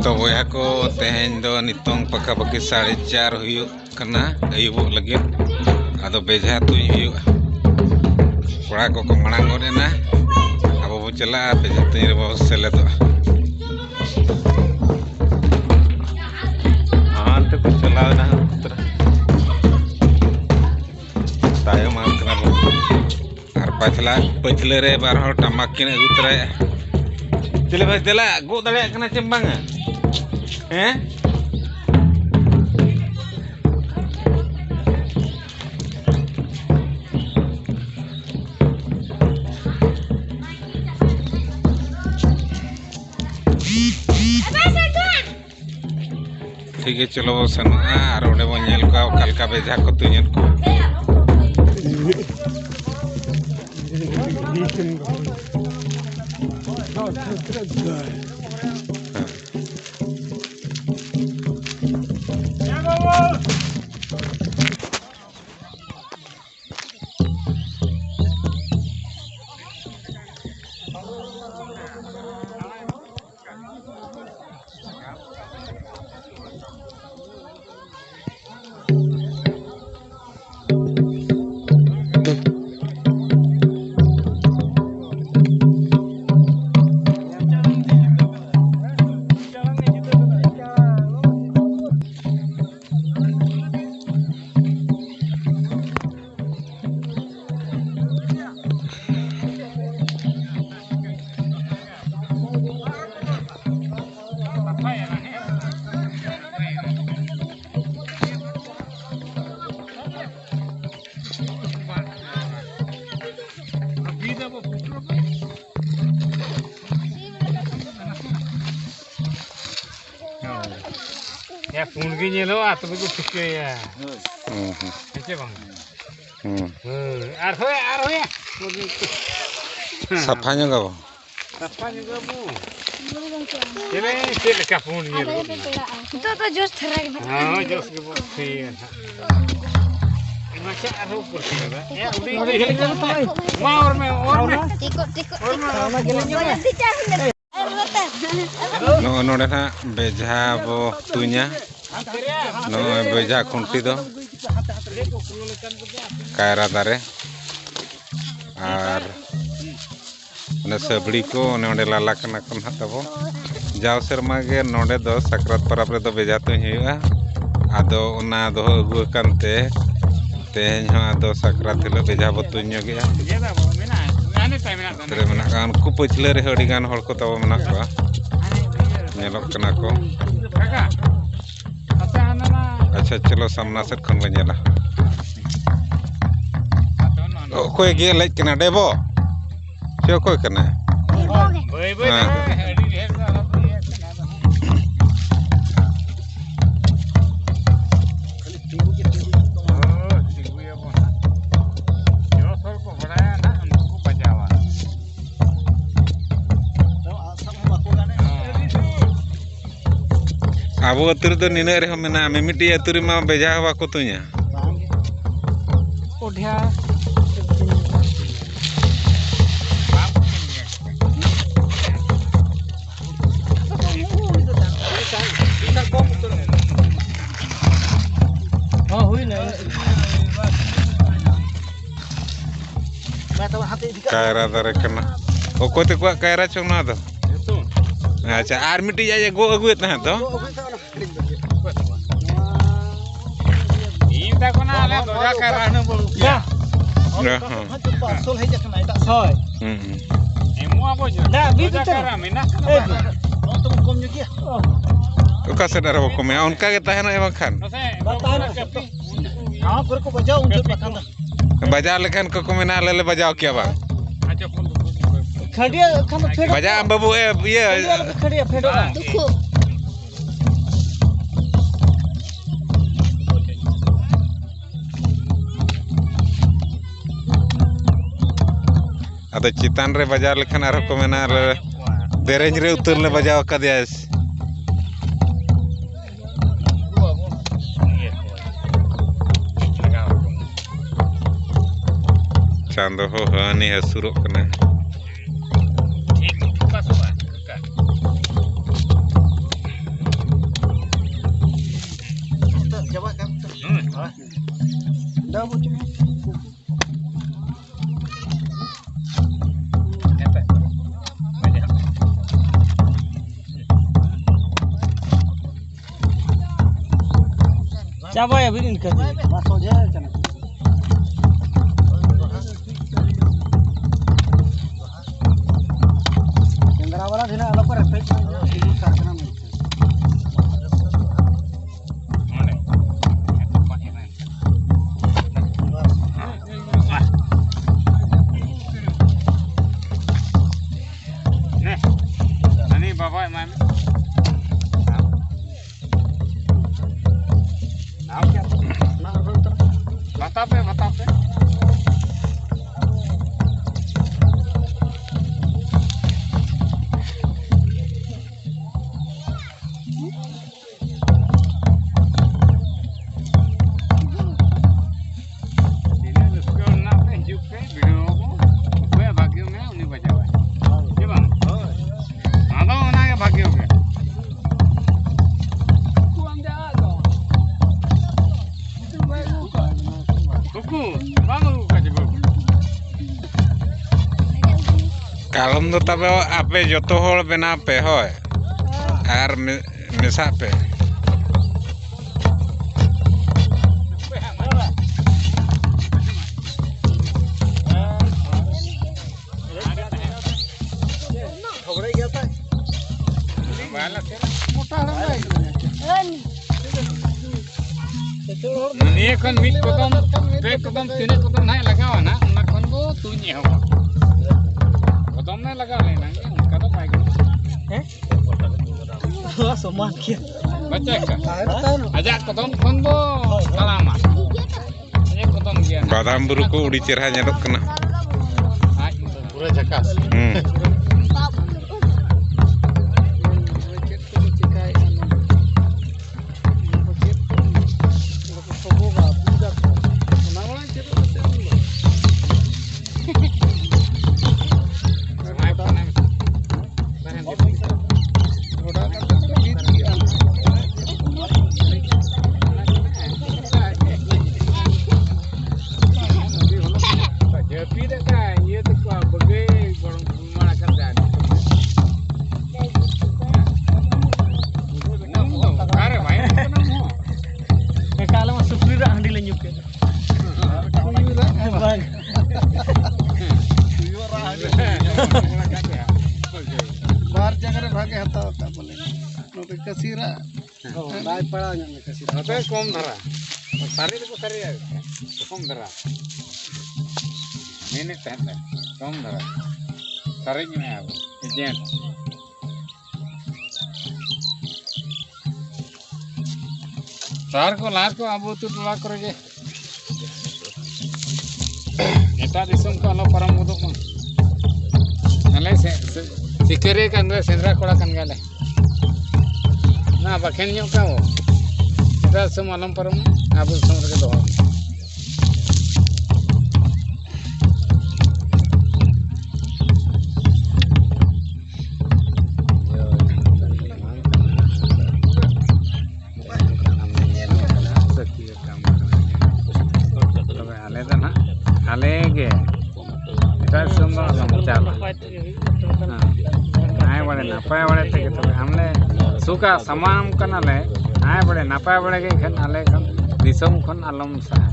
तो बोया को तेहें दो नितोंग पका पकी 4:30 हुयुक कना अयुबोग लगे आदो बेजा तुई हुयुक कोड़ा को मांग गोदेना अब बो चला बेजा तुई रे बो सेलेदो हां तो चला ना उतर तायो मान कना बो आर पछले रे बार हो टमाक किन उतरे चले भाई चला गो दड़े कना चेंबांग हैं ठीक है चलो वो सन और ओडे बो नेल को कलका बेजा को तुयन को ya pungi nyelo atau begitu fikir ya macam bang arhoya sapanya enggak bu sapanya enggak bu ini tidak kapun nyelo itu tuh jos terai oh jos gitu sih macam arho kursi ya udah mau orang tikut no na beja bo tunya no beja kunti do kaira dare ar ne sabli ko ne onde lala kana kon hatabo jaw serma ge nonde do sakrat parab re do beja tuny huya ado ona do agu kante tehnya ado sakrat hilo beja bo tunyo ge tere menak kan ku pechle re hodi gan hol ko tabo menak ko nyelok kena ko अच्छा चलो सामना set खन बनेला कोई गे like कना देबो से कोई कना बय बय अडी ढेर सारा खाली टिंगू के टिंगू या बो जो सर को बड़ाया ना उनको बजावा तो सब हम को गाने Abu atur tu nina reh mana memiti atur ma beja hawa kutunya. Udah. Oh, hui na. Kaira dare kena. Oh, kote kuat kaira cuma tu. अच्छा आर मिट्टी जाए गो अगुत ना तो इन तक ना ले दोजा का रहने बोल क्या हां पासोल है जकना इटा सय एमो आबो ना दोजा का मेना तो कम जकिया तो का से डरबो कमे उनका के तहना एवं खान हां पर को बजाओ उन बखान बजा लेखन को मेना ले बजाओ क्या बा खड़िया खम फेड़ बजा बाबू ये खड़िया फेड़ो दुखो अदो चितान रे बजा लेखन आरो को मेना देरेंज रे उतर ले बजाव का दियास चांदो हो हानि हसुरो कना चाबा या बिन कर बस हो जाए चना केंद्रा वाला दिन अलग पर है कारखाना में नहीं बाबा मैं बता पे कालम दो तबे आपे जोतो होड़ बना पे होय आर मिसा पे Ini kan mid kodam, pe kodam, tine kodam naik lagawa na, na kon bo tunyi hawa. Kodam naik lagawa le na, kada baik. Soman kia Baca ka? Aja kodam kon bo kalama. Ini kodam dia. बादाम बुरु को उड़ी चेहरा nyelok kena Pura jakas. बाहर जगह भागे हता होता बोले नोबे कसीरा बाय पड़ा ने कसीरा Tapi kom dhara. Sari itu sari ya. Kom dhara. Ini tanda. Kom dhara. Sari ni apa? Ijen. Sar ko las ko abu tu tula koroge. Eta disum ko alo param muduk mah. Nale sikere kan sendra kola kan gale. Nah, bagian nyok kau. Kita semalam param abu semua ke doang. Alege. Kita semua mencapai. Naik bade napai bade tege tu. Hamle suka samam kan ale. Naik bade napai bade ke kan ale kan disam kan alam sah.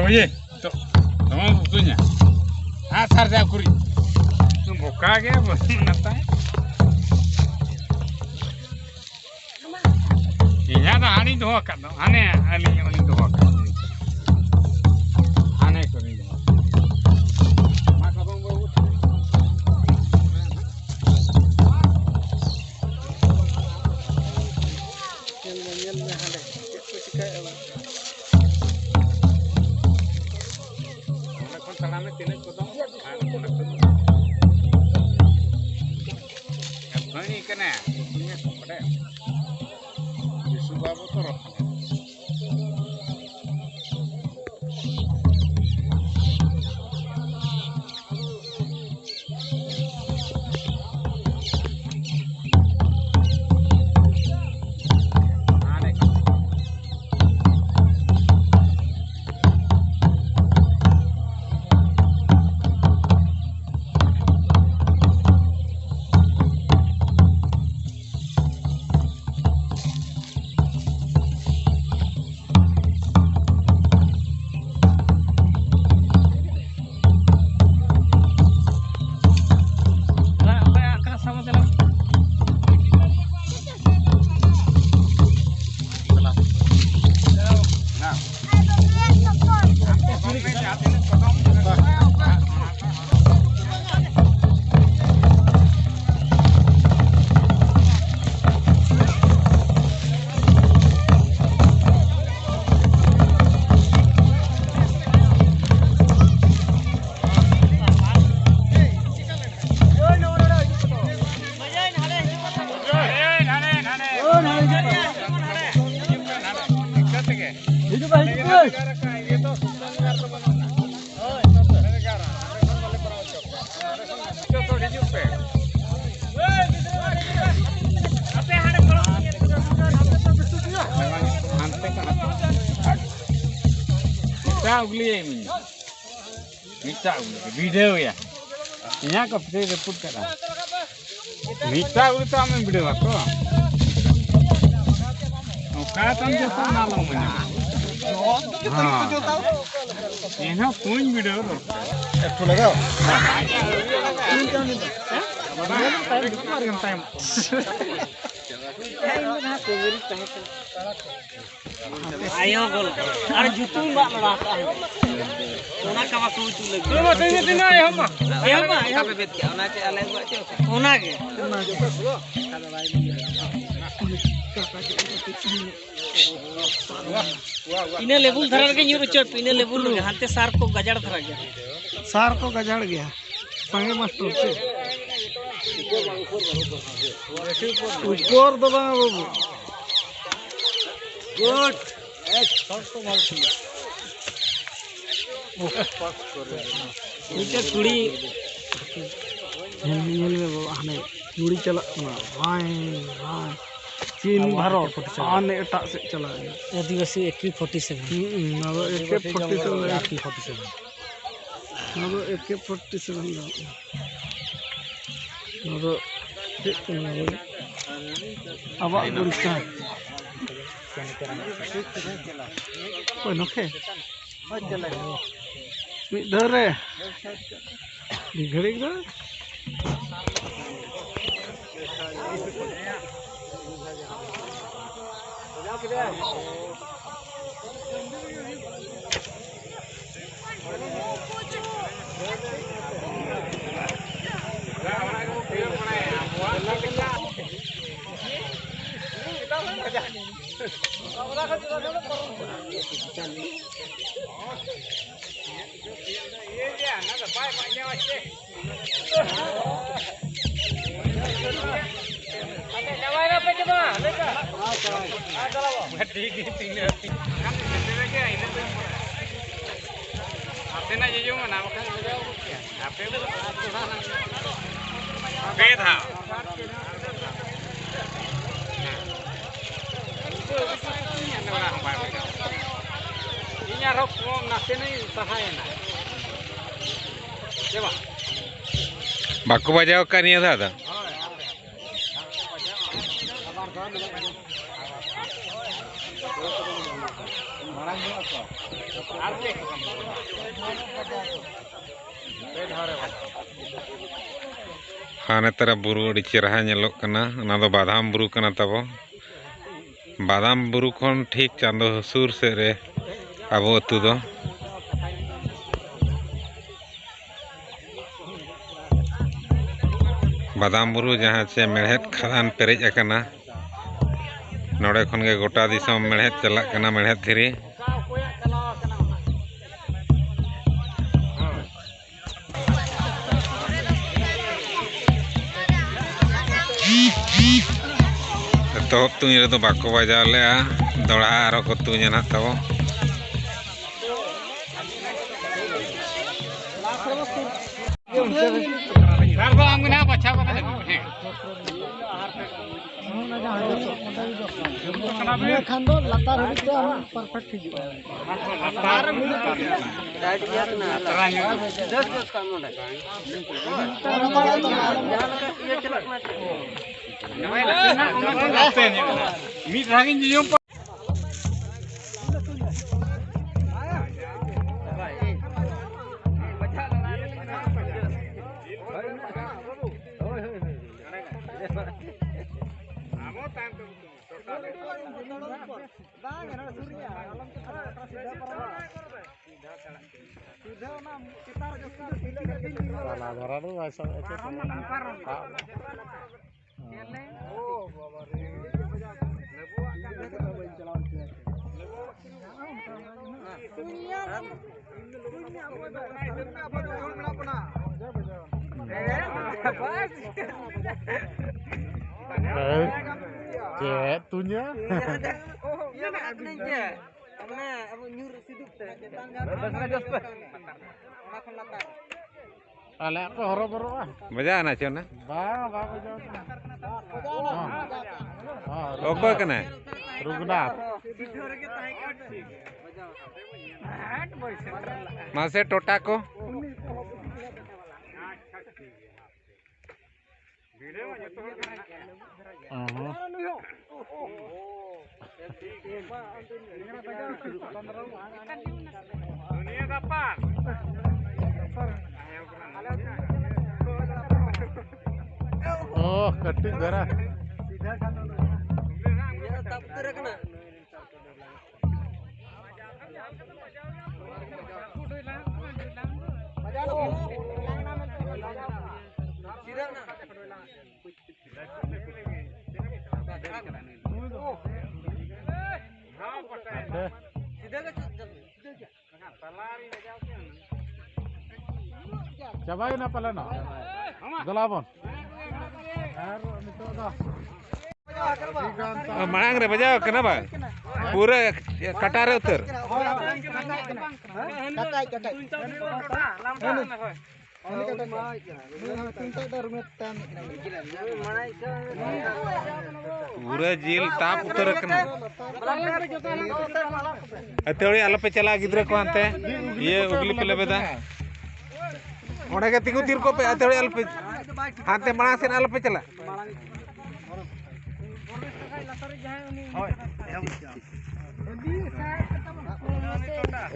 Oye, toma bukunya. Asar dia kuri. Buka ke bos nata. Iya dah ani doa kan, aneh ali doa kan. Aneh kuri doa. Maka bang bawa. Nyel me hade ko cikai aba Kon salame tiene kodong. Ini kena, punya pada. Sudah bocor. Minta video ya. Ini kau pergi report kena. Minta ulit kami video aku. Kau tahu jasa malam mana? Ini pun video tu. একটু লাগাও Ayo gol. Ada jutu mbak melata. Ona kawa kucu lagi. Terima kasih tina ya mah. Ayo mbak. Kape bet ke. Ona ke alai buat cok. Ona ke. Ini level धरल के neuro चोट इने level के हाथे सार को गजड़ धरा गया सार को गजड़ गया संगे मास्टर से ऊपर दबा बाबू गुड नीचे कुड़ी झेल में बाबा हने कुड़ी चला ना हाय हाय चीन भारत आने एटा से चला गया आदिवासी AK-47 नलो AK-47 नलो AK-47 नलो अब गुड़िस्ता कोई नखे मिधरे घड़ी का Baku bajau kan ya ada. नेतारा बुरु अड़ी चेहरा नेलोग कना ओना दो बादाम बुरु कना तबो बादाम बुरु खन ठीक चांदो हसूर से रे आबो अतु दो बादाम बुरु जहाँ से मेड़हेद खदान पेरेज अकना नोड़े खन गे गोटा दिसम मेड़हेद चलाक कना मेड़हेद थिरी तो तुम रे तो बाको बजाव ले दौड़ा आरो को तुम ना तबो खान दो लतार हबी तो हम परफेक्ट हिजुआ लतार राइट गया ना 10 काम ना ये चलक मीट रागिन जियो tunya ale aku horo-horo मजा आना चाहिए ना ओको कना रुगनाथ मासे टोटा को oh ketik gara cobain apa lena galabon मांग रे बजाओ कना बा पूरा कटारे उतर पूरा जेल ताप उतर कना अतोड़ी आलो पे चला गिद्रे को अंते ये उगली पे लेबेदा ओडे के तिगु तीर को पे अतोड़ी आलो पे हाथे माणा से आलो पे चला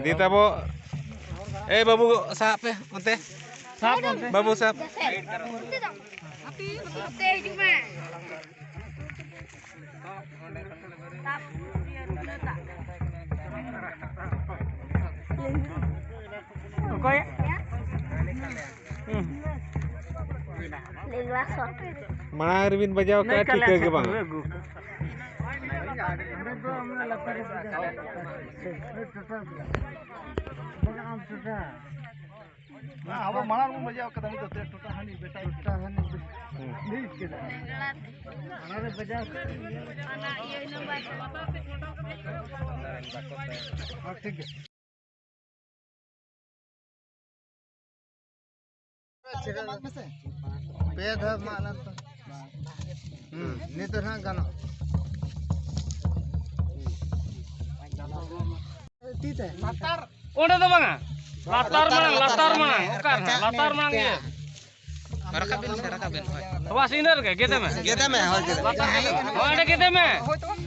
दी तबो ए बाबू साहब पे उनते बाबू साहब माणा रबिन बजाव का ठीक है बा अब माना बजाव कदम तो टोटा हानि बेटा टोटा हानि नहीं के माना बजाव ये न बात ठीक है पेद मालन तो नहीं तो ना गाना तीते लातार ओंडे दो बांगा लातार mana okan latar mana ye rakabin awas inder ke gede me hoy latar oh ada gede me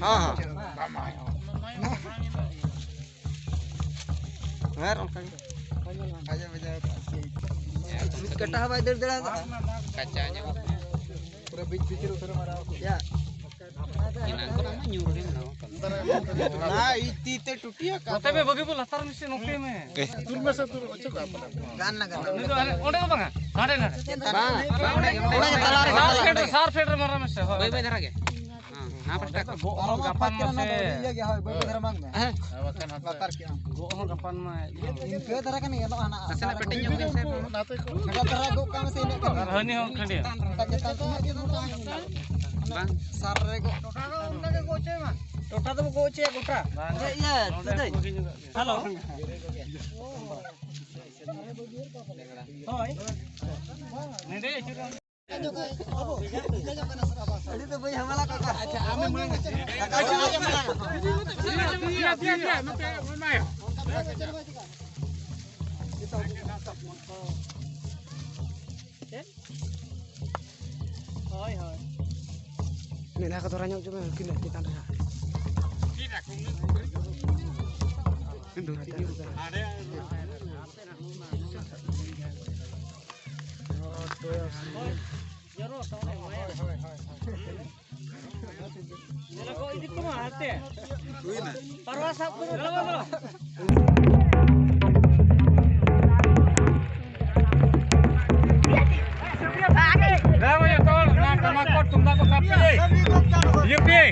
ha ngar onka Kata apa itu dah? Kacanya. Pura bicara usaha marah. Ya. Inangko nama nyuruhin tau. Nah, itu tutia kan. Tapi bagi pun latar mesti noke me. Tur masa tur ojo apa? Gana. Itu onde ko banga? Nade nade. Bang. Udah Sar feeder marah mesti. Baik baik darah ke? Nah, pasti tak. Go ono gapan mah se. Iya ya, boy bener mang. Awakan Bakar ki. Go ono gapan mah. Ke darah kan ya anak. Asal peting nyo kan saya. Ada terago kan sih ini kan. Hani ho khandi. Kita tuh Bang, sarre go. Tota goce mah. Tota tuh goce gotra. Iya, tuh. Halo. Hoy. Nende curang. Tadi tuh punya malah kakak. Aja ame mang. Kakak aja malah. dia, main. Hoi hoi. Ini lah kotorannya cuma gini kita dah. Jaro tone maya. Jalo ko ini ko mah ate. Parwasa ko na. Dah mo tol na kamakot tumba ko kape. Yupi.